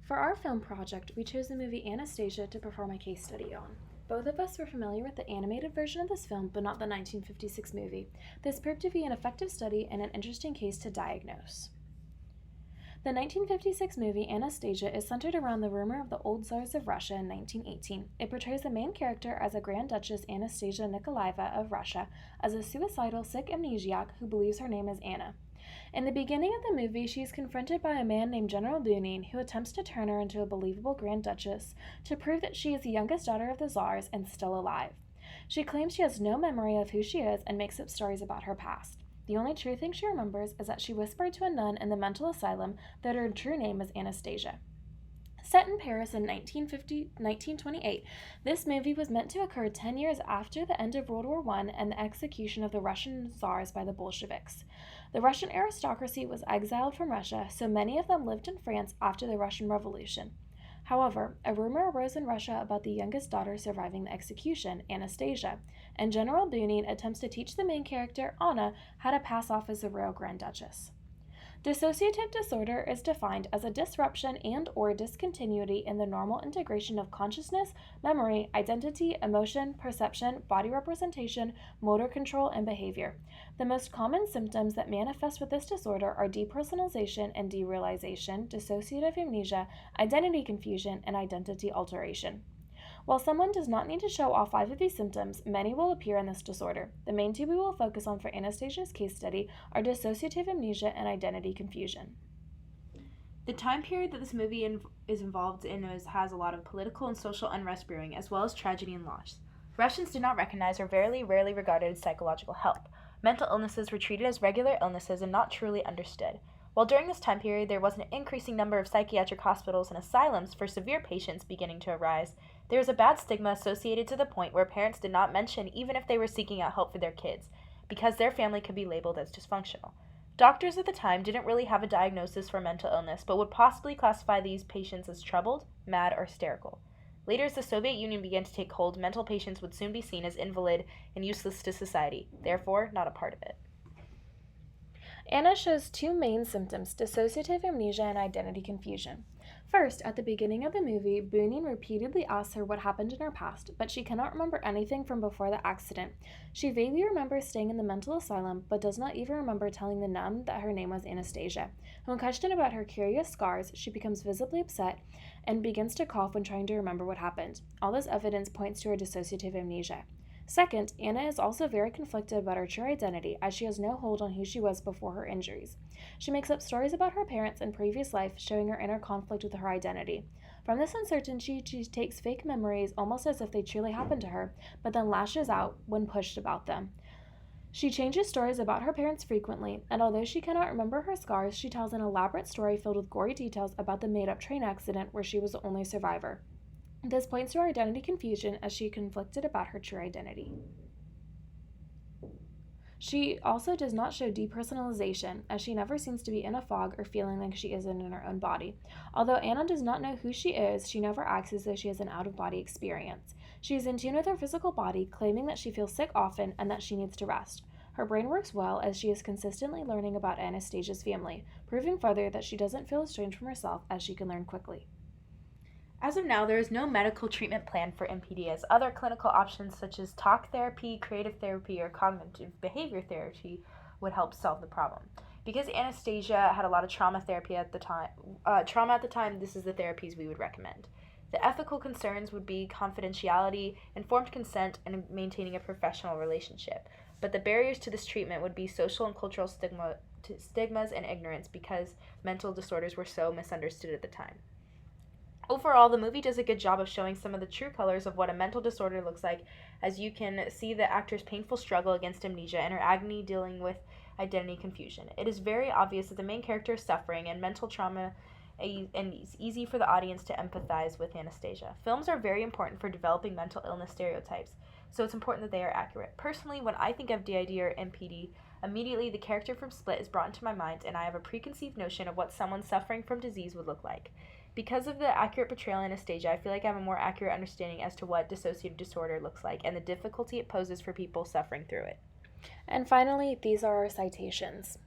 For our film project, we chose the movie Anastasia to perform a case study on. Both of us were familiar with the animated version of this film, but not the 1956 movie. This proved to be an effective study and an interesting case to diagnose. The 1956 movie Anastasia is centered around the rumor of the old Tsars of Russia in 1918. It portrays the main character as a Grand Duchess Anastasia Nikolaeva of Russia as a suicidal, sick amnesiac who believes her name is Anna. In the beginning of the movie, she is confronted by a man named General Bunin who attempts to turn her into a believable Grand Duchess to prove that she is the youngest daughter of the Tsars and still alive. She claims she has no memory of who she is and makes up stories about her past. The only true thing she remembers is that she whispered to a nun in the mental asylum that her true name is Anastasia. Set in Paris in 1928, this movie was meant to occur 10 years after the end of World War I and the execution of the Russian Tsars by the Bolsheviks. The Russian aristocracy was exiled from Russia, so many of them lived in France after the Russian Revolution. However, a rumor arose in Russia about the youngest daughter surviving the execution, Anastasia, and General Bunin attempts to teach the main character, Anna, how to pass off as the real Grand Duchess. Dissociative disorder is defined as a disruption and/or discontinuity in the normal integration of consciousness, memory, identity, emotion, perception, body representation, motor control, and behavior. The most common symptoms that manifest with this disorder are depersonalization and derealization, dissociative amnesia, identity confusion, and identity alteration. While someone does not need to show all 5 of these symptoms, many will appear in this disorder. The main 2 we will focus on for Anastasia's case study are dissociative amnesia and identity confusion. The time period that this movie is involved in has a lot of political and social unrest brewing, as well as tragedy and loss. Russians did not recognize or very rarely regarded psychological help. Mental illnesses were treated as regular illnesses and not truly understood. While during this time period there was an increasing number of psychiatric hospitals and asylums for severe patients beginning to arise, there was a bad stigma associated to the point where parents did not mention even if they were seeking out help for their kids, because their family could be labeled as dysfunctional. Doctors at the time didn't really have a diagnosis for mental illness, but would possibly classify these patients as troubled, mad, or hysterical. Later, as the Soviet Union began to take hold, mental patients would soon be seen as invalid and useless to society, therefore not a part of it. Anna shows 2 main symptoms, dissociative amnesia and identity confusion. First, at the beginning of the movie, Bunin repeatedly asks her what happened in her past, but she cannot remember anything from before the accident. She vaguely remembers staying in the mental asylum, but does not even remember telling the nun that her name was Anastasia. When questioned about her curious scars, she becomes visibly upset and begins to cough when trying to remember what happened. All this evidence points to her dissociative amnesia. Second, Anna is also very conflicted about her true identity, as she has no hold on who she was before her injuries. She makes up stories about her parents and previous life, showing her inner conflict with her identity. From this uncertainty, she takes fake memories almost as if they truly happened to her, but then lashes out when pushed about them. She changes stories about her parents frequently, and although she cannot remember her scars, she tells an elaborate story filled with gory details about the made-up train accident where she was the only survivor. This points to her identity confusion as she conflicted about her true identity. She also does not show depersonalization, as she never seems to be in a fog or feeling like she isn't in her own body. Although Anna does not know who she is, she never acts as though she has an out-of-body experience. She is in tune with her physical body, claiming that she feels sick often and that she needs to rest. Her brain works well as she is consistently learning about Anastasia's family, proving further that she doesn't feel estranged from herself as she can learn quickly. As of now, there is no medical treatment plan for MPD, as other clinical options such as talk therapy, creative therapy, or cognitive behavior therapy would help solve the problem. Because Anastasia had a lot of trauma at the time, this is the therapies we would recommend. The ethical concerns would be confidentiality, informed consent, and maintaining a professional relationship. But the barriers to this treatment would be social and cultural stigmas and ignorance, because mental disorders were so misunderstood at the time. Overall, the movie does a good job of showing some of the true colors of what a mental disorder looks like, as you can see the actor's painful struggle against amnesia and her agony dealing with identity confusion. It is very obvious that the main character is suffering and mental trauma, and it's easy for the audience to empathize with Anastasia. Films are very important for developing mental illness stereotypes, so it's important that they are accurate. Personally, when I think of DID or MPD, immediately the character from Split is brought into my mind, and I have a preconceived notion of what someone suffering from disease would look like. Because of the accurate portrayal in Anastasia, I feel like I have a more accurate understanding as to what dissociative disorder looks like and the difficulty it poses for people suffering through it. And finally, these are our citations.